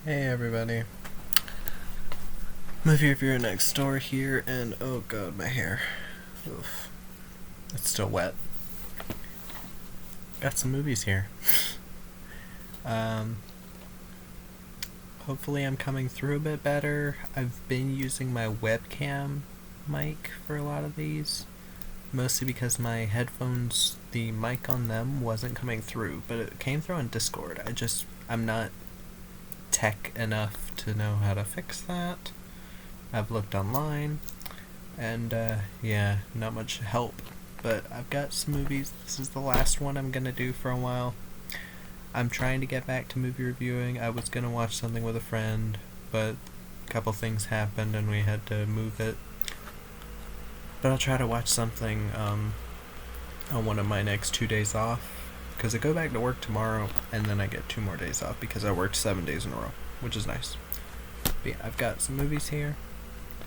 Hey everybody. Movie reviewer next door here, and oh god, my hair. Oof. It's still wet. Got some movies here. um, Hopefully I'm coming through a bit better. I've been using my webcam mic for a lot of these, mostly because my headphones, the mic on them wasn't coming through, but it came through on Discord. I'm not tech enough to know how to fix that. I've looked online, and yeah, not much help. But I've got some movies. This is the last one I'm gonna do for a while. I'm trying to get back to movie reviewing. I was gonna watch something with a friend, but a couple things happened and we had to move it. But I'll try to watch something on one of my next 2 days off, because I go back to work tomorrow and then I get 2 more days off because I worked 7 days in a row, which is nice. But yeah, I've got some movies here.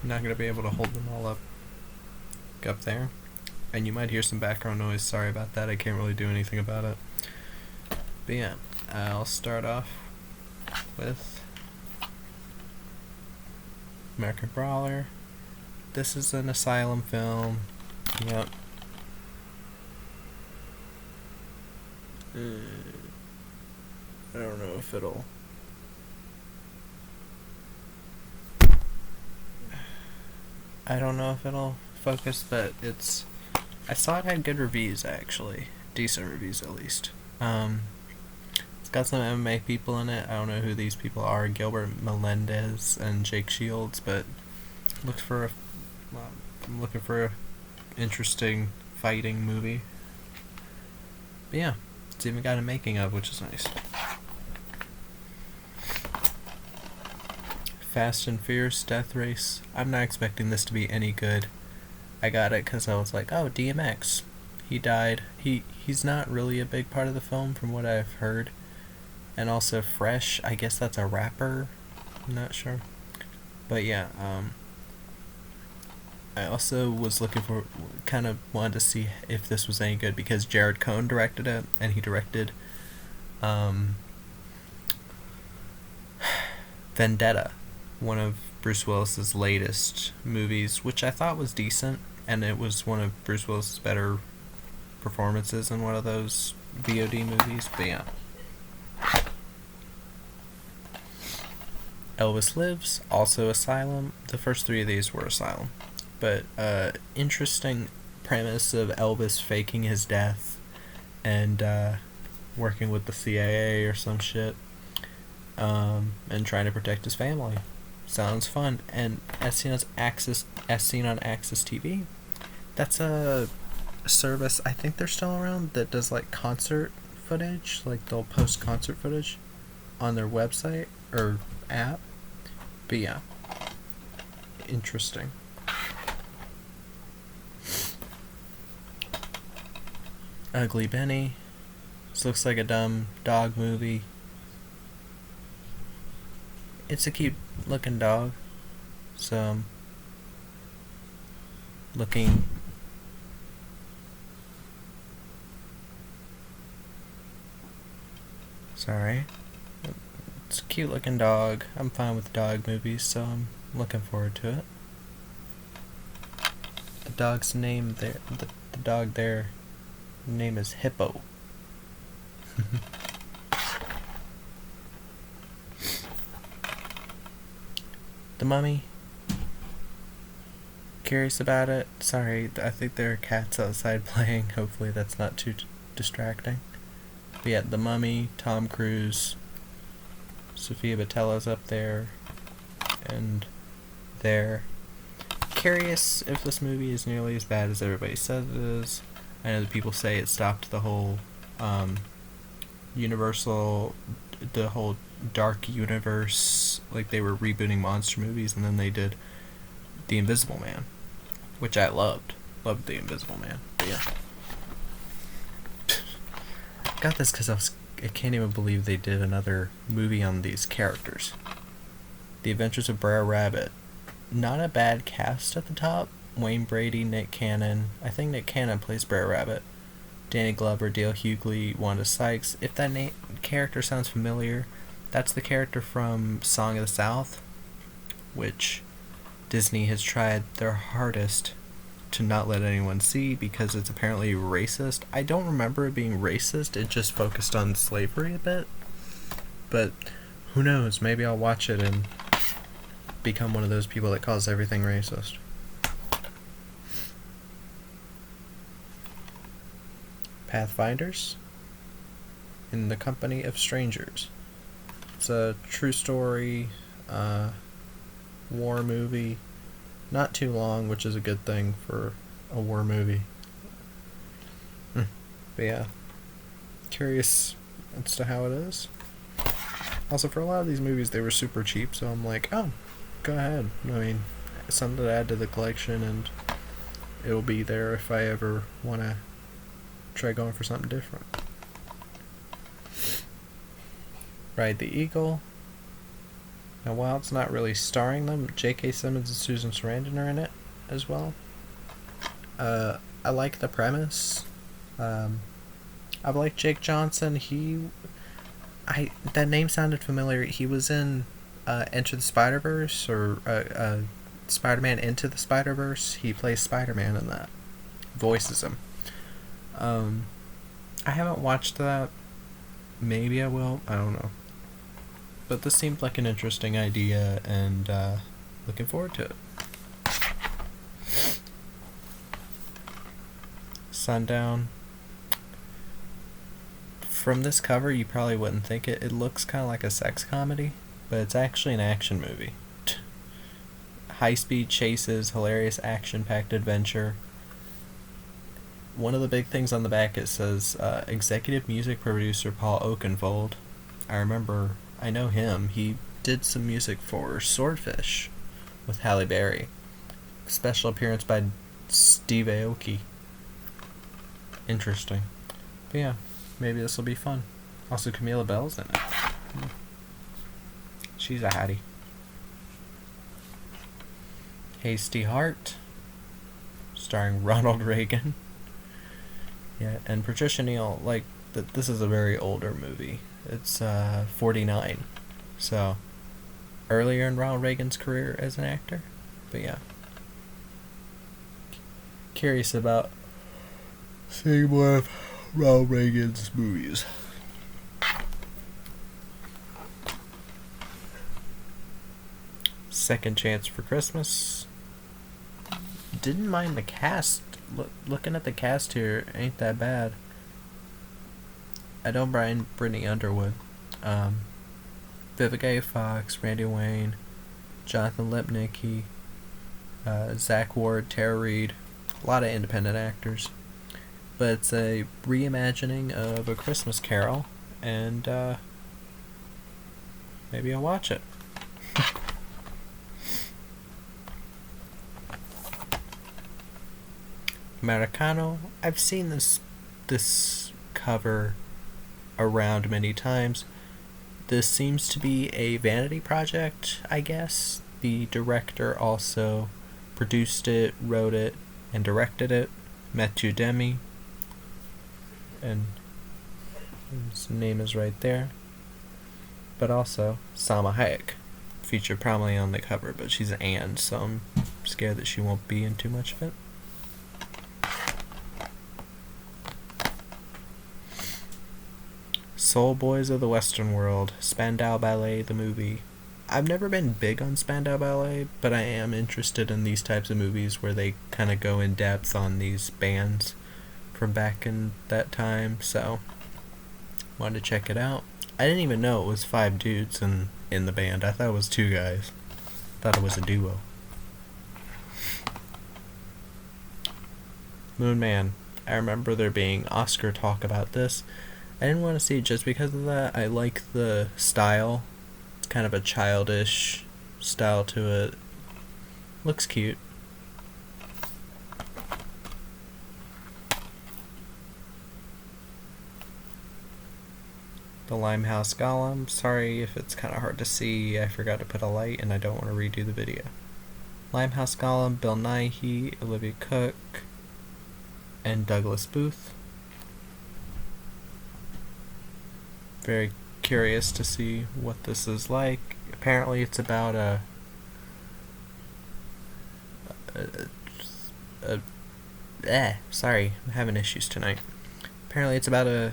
I'm not going to be able to hold them all up there. And you might hear some background noise. Sorry about that. I can't really do anything about it. But yeah, I'll start off with American Brawler. This is an asylum film. Yep. I don't know if it'll... I don't know if it'll focus, but it's... I saw it had good reviews, actually. Decent reviews, at least. It's got some MMA people in it. I don't know who these people are. Gilbert Melendez and Jake Shields, but I'm looking for a interesting fighting movie. But yeah, it's even got a making of, which is nice. Fast and Furious Death Race. I'm not expecting this to be any good. I got it because I was like, oh, DMX. He died. He's not really a big part of the film from what I've heard. And also Fresh, I guess that's a rapper. I'm not sure. But yeah, I also was kind of wanted to see if this was any good because Jared Cohn directed it, and he directed Vendetta, one of Bruce Willis's latest movies, which I thought was decent, and it was one of Bruce Willis's better performances in one of those VOD movies. But yeah. Elvis Lives, also Asylum. The first 3 of these were Asylum. But interesting premise of Elvis faking his death and working with the CIA or some shit, and trying to protect his family. Sounds fun. And as seen on Access TV, that's a service, I think they're still around, that does like concert footage. Like they'll post concert footage on their website or app. But yeah, interesting. Ugly Benny. This looks like a dumb dog movie. It's a cute looking dog. So, looking... Sorry. It's a cute looking dog. I'm fine with dog movies, so I'm looking forward to it. The dog's name there... The dog there... name is Hippo. The Mummy. Curious about it. Sorry, I think there are cats outside playing. Hopefully that's not too distracting. But yeah, The Mummy, Tom Cruise, Sofia Boutella's up there, and there. Curious if this movie is nearly as bad as everybody says it is. I know that people say it stopped the whole Universal, the whole dark universe, like they were rebooting monster movies, and then they did The Invisible Man, which I loved. Loved The Invisible Man. But yeah. Got this because I can't even believe they did another movie on these characters. The Adventures of Brer Rabbit. Not a bad cast at the top. Wayne Brady, Nick Cannon. I think Nick Cannon plays Brer Rabbit. Danny Glover, Dale Hughley, Wanda Sykes. If that character sounds familiar, That's the character from Song of the South, which Disney has tried their hardest to not let anyone see because it's apparently racist. I don't remember it being racist, it just focused on slavery a bit. But who knows, maybe I'll watch it and become one of those people that calls everything racist. Pathfinders in the Company of Strangers. It's a true story war movie. Not too long, which is a good thing for a war movie. But yeah, curious as to how it is. Also, for a lot of these movies, they were super cheap, so I'm like, oh, go ahead. I mean, something to add to the collection, and it'll be there if I ever want to try going for something different. Ride the Eagle. Now, while it's not really starring them, J.K. Simmons and Susan Sarandon are in it as well. I like the premise. I like Jake Johnson. That name sounded familiar. He was in Enter the Spider-Verse, or Spider-Man Into the Spider-Verse. He plays Spider-Man in that. Voices him. I haven't watched that. Maybe I will. I don't know. But this seemed like an interesting idea, and looking forward to it. Sundown. From this cover, you probably wouldn't think it. It looks kind of like a sex comedy, but it's actually an action movie. High-speed chases, hilarious action-packed adventure. One of the big things on the back, it says, executive music producer Paul Oakenfold. I know him. He did some music for Swordfish with Halle Berry. Special appearance by Steve Aoki. Interesting. But yeah, maybe this will be fun. Also, Camila Bell's in it. She's a hattie. Hasty Heart, starring Ronald Reagan. Yeah, and Patricia Neal. This is a very older movie. It's 49, so earlier in Ronald Reagan's career as an actor. But yeah, curious about seeing more of Ronald Reagan's movies. Second Chance for Christmas. Didn't mind the cast. Looking at the cast here, ain't that bad. I don't mind Brittany Underwood. Vivica A. Fox, Randy Wayne, Jonathan Lipnicki, Zach Ward, Tara Reid. A lot of independent actors. But it's a reimagining of A Christmas Carol, and maybe I'll watch it. Americano. I've seen this cover around many times. This seems to be a vanity project, I guess. The director also produced it, wrote it, and directed it. Mathieu Demy. And his name is right there. But also Salma Hayek, featured prominently on the cover, but she's Anne, so I'm scared that she won't be in too much of it. Soul Boys of the Western World, Spandau Ballet, the movie. I've never been big on Spandau Ballet, but I am interested in these types of movies where they kind of go in depth on these bands from back in that time, so wanted to check it out. I didn't even know it was 5 dudes in the band. I thought it was 2 guys. Thought it was a duo. Moon Man. I remember there being Oscar talk about this. I didn't want to see it just because of that. I like the style. It's kind of a childish style to it. Looks cute. The Limehouse Golem. Sorry if it's kind of hard to see. I forgot to put a light and I don't want to redo the video. Limehouse Golem, Bill Nighy, Olivia Cook, and Douglas Booth. Very curious to see what this is like. Apparently, it's about sorry, I'm having issues tonight. Apparently, it's about a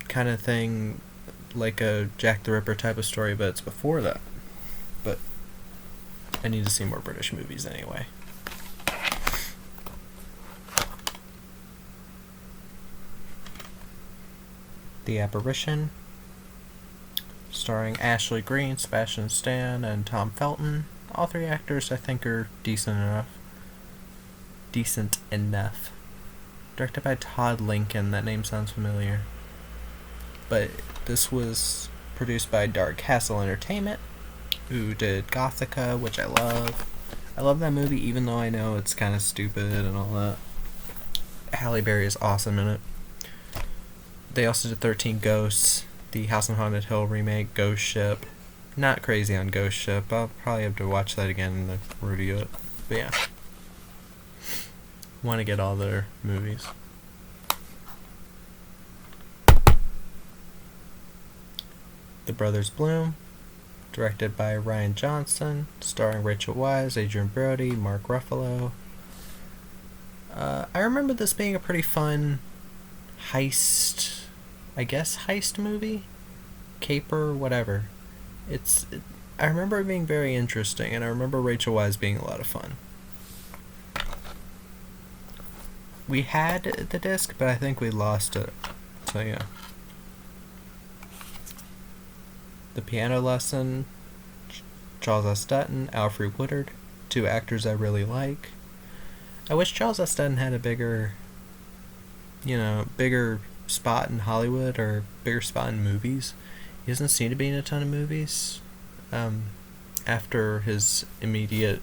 kind of thing like a Jack the Ripper type of story, but it's before that. But I need to see more British movies anyway. The Apparition, starring Ashley Greene, Sebastian Stan, and Tom Felton. All three actors I think are decent enough. Directed by Todd Lincoln, that name sounds familiar. But this was produced by Dark Castle Entertainment, who did Gothica, which I love. I love that movie even though I know it's kind of stupid and all that. Halle Berry is awesome in it. They also did 13 Ghosts, the House on Haunted Hill remake, Ghost Ship. Not crazy on Ghost Ship. I'll probably have to watch that again and review it. But yeah. Want to get all their movies. The Brothers Bloom, directed by Rian Johnson, starring Rachel Weisz, Adrien Brody, Mark Ruffalo. I remember this being a pretty fun heist movie? Caper, whatever. I remember it being very interesting, and I remember Rachel Weisz being a lot of fun. We had the disc, but I think we lost it. So yeah. The Piano Lesson, Charles S. Dutton, Alfre Woodard, two actors I really like. I wish Charles S. Dutton had a bigger spot in Hollywood or bigger spot in movies. He doesn't seem to be in a ton of movies. After his immediate,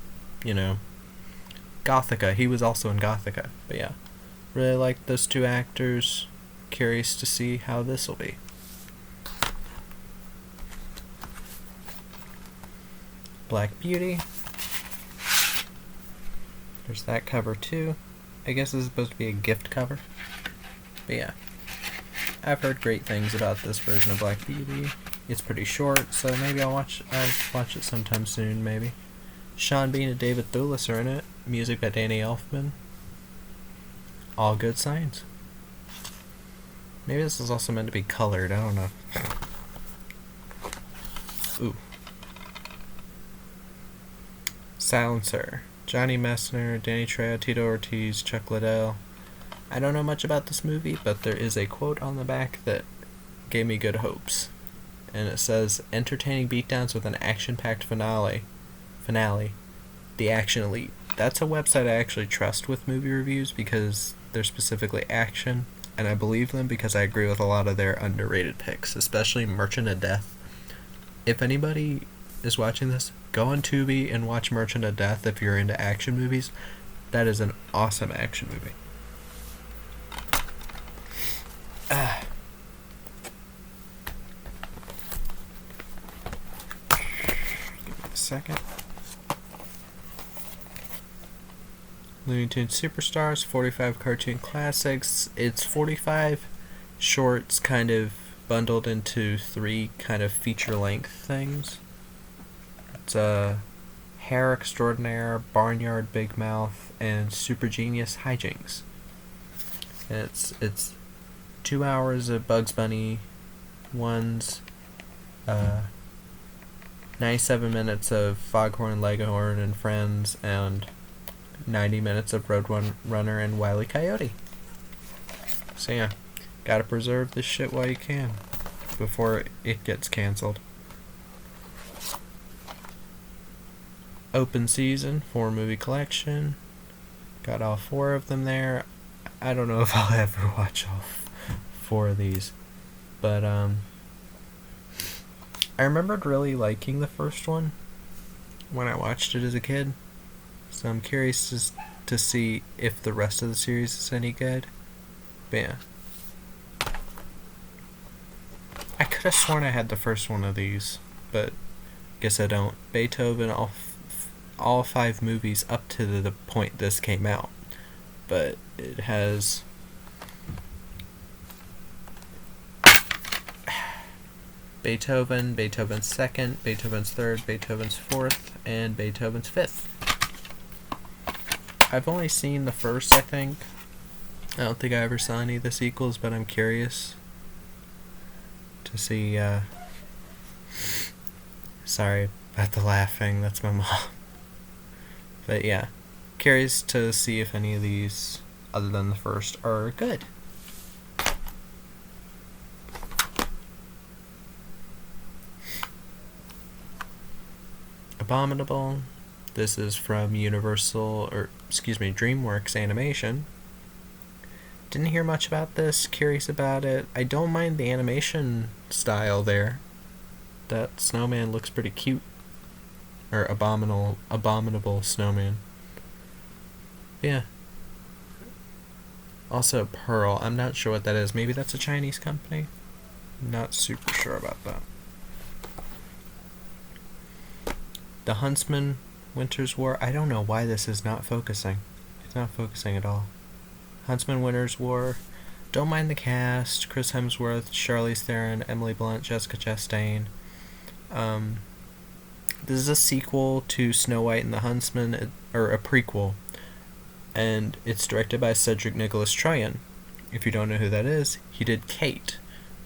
Gothica. He was also in Gothica. But yeah, really like those two actors. Curious to see how this will be. Black Beauty. There's that cover too. I guess this is supposed to be a gift cover. But yeah. I've heard great things about this version of Black Beauty. It's pretty short, so maybe I'll watch it sometime soon, maybe. Sean Bean and David Thewlis are in it. Music by Danny Elfman. All good signs. Maybe this is also meant to be colored, I don't know. Ooh. Silencer. Johnny Messner, Danny Trejo, Tito Ortiz, Chuck Liddell. I don't know much about this movie, but there is a quote on the back that gave me good hopes. And it says, entertaining beatdowns with an action-packed finale. The Action Elite. That's a website I actually trust with movie reviews because they're specifically action, and I believe them because I agree with a lot of their underrated picks, especially Merchant of Death. If anybody is watching this, go on Tubi and watch Merchant of Death if you're into action movies. That is an awesome action movie. Give me a second. Looney Tunes Superstars, 45 cartoon classics. It's 45 shorts kind of bundled into 3 kind of feature-length things. It's Hair Extraordinaire, Barnyard Big Mouth, and Super Genius Hijinks. And it's 2 hours of Bugs Bunny ones, 97 minutes of Foghorn Leghorn and Friends, and 90 minutes of Roadrunner and Wile E. Coyote. So yeah, gotta preserve this shit while you can, before it gets canceled. Open Season, 4-movie collection. Got all 4 of them there. I don't know if I'll ever watch all 4 of these. But, I remembered really liking the first one when I watched it as a kid. So I'm curious to see if the rest of the series is any good. But yeah. I could have sworn I had the first one of these, but guess I don't. Beethoven, all 5 movies up to the point this came out. But it has... Beethoven, Beethoven's second, Beethoven's third, Beethoven's fourth, and Beethoven's fifth. I've only seen the first, I think. I don't think I ever saw any of the sequels, but I'm curious to see, sorry about the laughing, that's my mom. But yeah, curious to see if any of these, other than the first, are good. Abominable. This is from DreamWorks Animation. Didn't hear much about this, curious about it. I don't mind the animation style there. That snowman looks pretty cute. Or abominable snowman. Yeah. Also Pearl, I'm not sure what that is. Maybe that's a Chinese company? Not super sure about that. The Huntsman, Winter's War. I don't know why this is not focusing. It's not focusing at all. Huntsman, Winter's War. Don't mind the cast. Chris Hemsworth, Charlize Theron, Emily Blunt, Jessica Chastain. This is a sequel to Snow White and the Huntsman, or a prequel. And it's directed by Cedric Nicholas Troyan. If you don't know who that is, he did Kate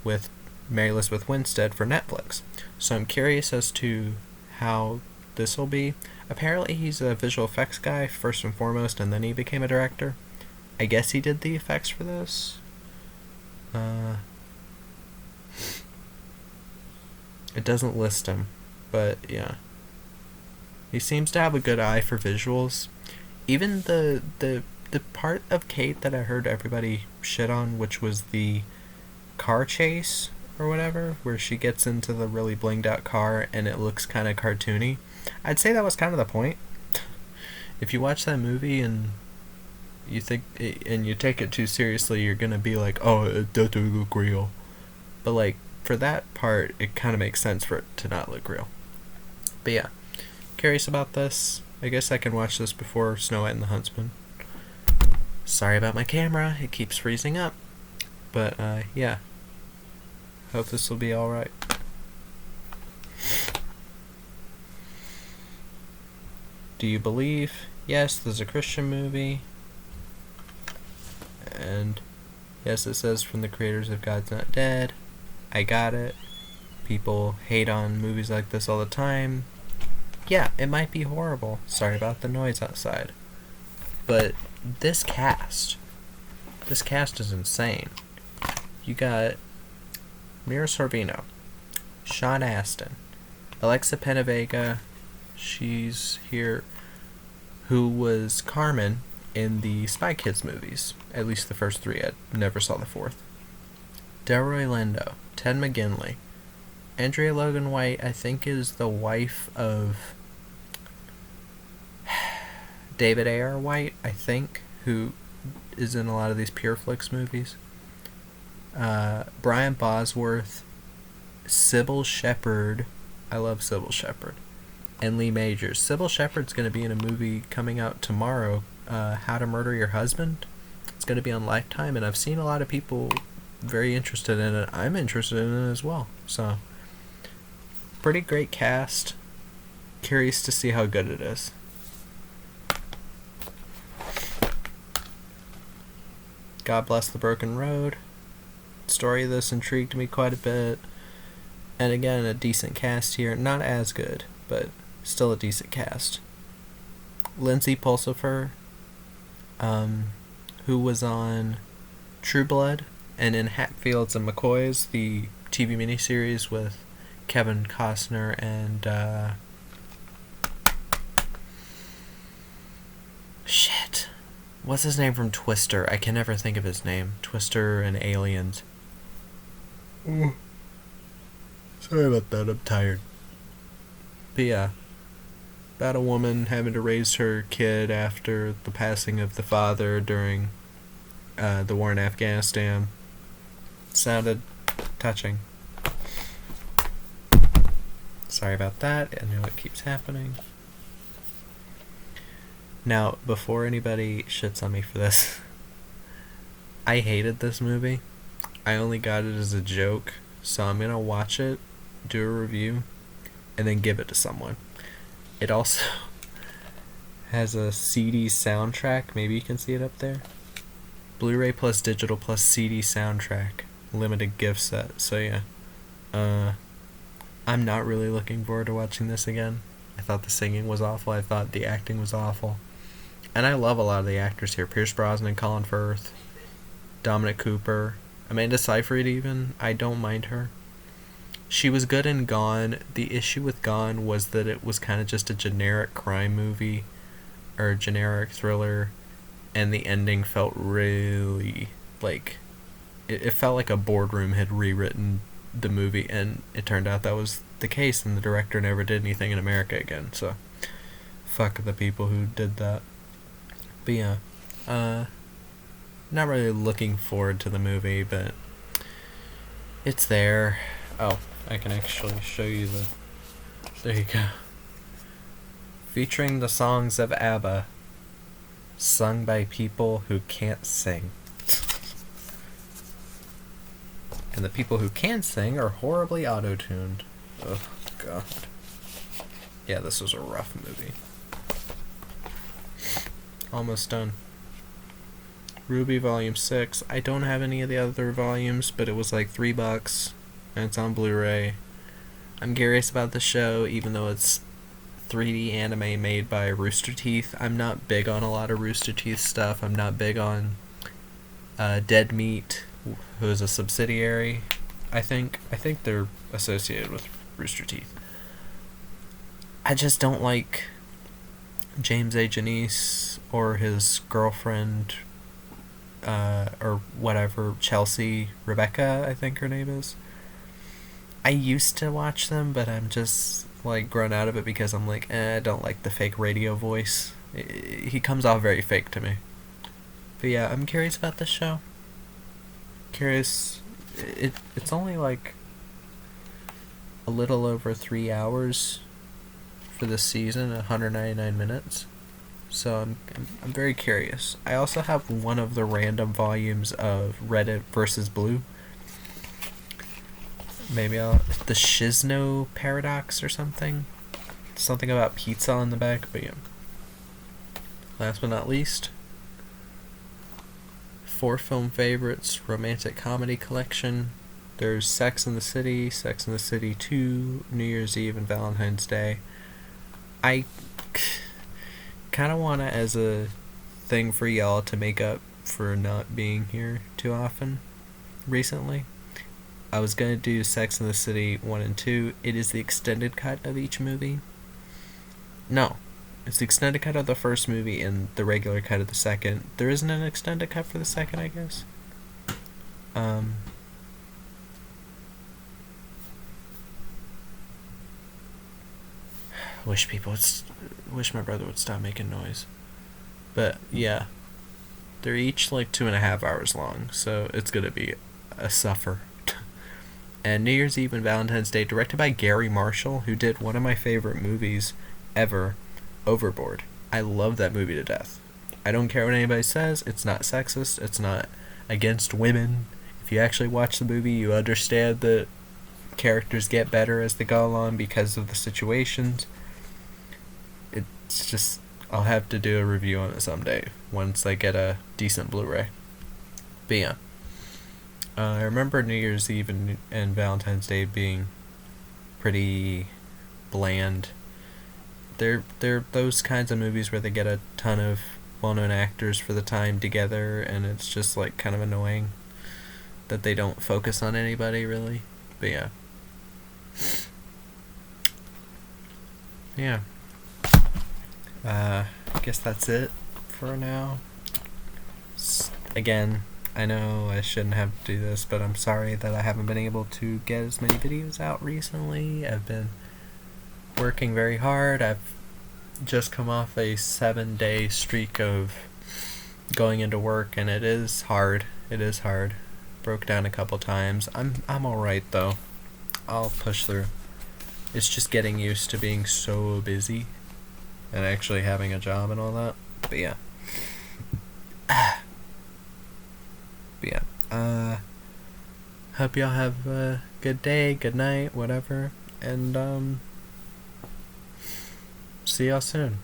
with Mary Elizabeth Winstead for Netflix. So I'm curious as to how this will be. Apparently he's a visual effects guy first and foremost, and then he became a director. I guess he did the effects for this. It doesn't list him, but yeah. He seems to have a good eye for visuals. Even the part of Kate that I heard everybody shit on, which was the car chase or whatever, where she gets into the really blinged out car and it looks kind of cartoony. I'd say that was kind of the point. If you watch that movie and you think and you take it too seriously, you're gonna be like, oh, it doesn't look real. But like for that part, it kind of makes sense for it to not look real. But yeah, curious about this. I guess I can watch this before Snow White and the Huntsman. Sorry about my camera, it keeps freezing up. But yeah, hope this will be alright. Do You Believe? Yes, this is a Christian movie. And yes, it says from the creators of God's Not Dead. I got it. People hate on movies like this all the time. Yeah, it might be horrible. Sorry about the noise outside. But this cast is insane. You got Mira Sorvino, Sean Astin, Alexa Penavega, she's here, who was Carmen in the Spy Kids movies. At least the first three. I never saw the fourth. Delroy Lindo, Ted McGinley. Andrea Logan White, I think, is the wife of David A.R. White, I think, who is in a lot of these Pure Flix movies. Brian Bosworth, Sybil Shepherd. I love Sybil Shepherd. And Lee Majors. Sybil Shepherd's going to be in a movie coming out tomorrow, How to Murder Your Husband. It's going to be on Lifetime, and I've seen a lot of people very interested in it. I'm interested in it as well. So, pretty great cast. Curious to see how good it is. God Bless the Broken Road. Story of this intrigued me quite a bit. And again, a decent cast here. Not as good, but still a decent cast. Lindsay Pulsifer, who was on True Blood and in Hatfields and McCoys, the TV miniseries with Kevin Costner and shit. What's his name from Twister? I can never think of his name. Twister and Aliens. Ooh. Sorry about that, I'm tired. But yeah, about a woman having to raise her kid after the passing of the father during the war in Afghanistan. Sounded touching. Sorry about that, I know it keeps happening. Now, before anybody shits on me for this, I hated this movie. I only got it as a joke, so I'm gonna watch it do a review, and then give it to someone. It also has a CD soundtrack. Maybe you can see it up there. Blu-ray plus digital plus CD soundtrack. Limited gift set. So yeah. I'm not really looking forward to watching this again. I thought the singing was awful. I thought the acting was awful. And I love a lot of the actors here. Pierce Brosnan, Colin Firth, Dominic Cooper, Amanda Seyfried even. I don't mind her. She was good in Gone. The issue with Gone was that it was kind of just a generic crime movie or generic thriller, and the ending felt really like it felt like a boardroom had rewritten the movie, and it turned out that was the case, and the director never did anything in America again. So fuck the people who did that. But yeah, not really looking forward to the movie, but it's there. Oh, I can actually show you the... There you go. Featuring the songs of ABBA, sung by people who can't sing. And the people who can sing are horribly auto-tuned. Oh, God. Yeah, this was a rough movie. Almost done. Ruby Volume 6. I don't have any of the other volumes, but it was like $3, and it's on Blu-ray. I'm curious about the show, even though it's 3D anime made by Rooster Teeth. I'm not big on a lot of Rooster Teeth stuff. I'm not big on Dead Meat, who is a subsidiary, I think. I think they're associated with Rooster Teeth. I just don't like James A. Janice or his girlfriend, or whatever, Chelsea Rebecca, I think her name is. I used to watch them, but I'm just like grown out of it because I'm like, I don't like the fake radio voice. He comes off very fake to me. But yeah, I'm curious about this show. Curious. It's only like a little over 3 hours for this season, 199 minutes. So I'm very curious. I also have one of the random volumes of Reddit versus Blue. Maybe the Shizno Paradox or something. Something about pizza on the back, but yeah. Last but not least, 4 film favorites, romantic comedy collection. There's Sex and the City, Sex and the City 2, New Year's Eve, and Valentine's Day. I kind of want it as a thing for y'all to make up for not being here too often recently. I was going to do Sex and the City 1 and 2. It is the extended cut of each movie. No. It's the extended cut of the first movie and the regular cut of the second. There isn't an extended cut for the second, I guess. Wish my brother would stop making noise. But yeah. They're each like 2.5 hours long, so it's going to be a suffer. And New Year's Eve and Valentine's Day, directed by Gary Marshall, who did one of my favorite movies ever, Overboard. I love that movie to death. I don't care what anybody says. It's not sexist. It's not against women. If you actually watch the movie, you understand that characters get better as they go along because of the situations. It's just, I'll have to do a review on it someday once I get a decent Blu-ray. But yeah. I remember New Year's Eve and Valentine's Day being pretty bland. They're those kinds of movies where they get a ton of well-known actors for the time together, and it's just like kind of annoying that they don't focus on anybody really. But yeah. Yeah. I guess that's it for now. Again, I know I shouldn't have to do this, but I'm sorry that I haven't been able to get as many videos out recently. I've been working very hard. I've just come off a 7-day streak of going into work, and it is hard. It is hard. Broke down a couple times. I'm alright though. I'll push through. It's just getting used to being so busy and actually having a job and all that. But yeah. But yeah. Hope y'all have good day, good night, whatever. And see y'all soon.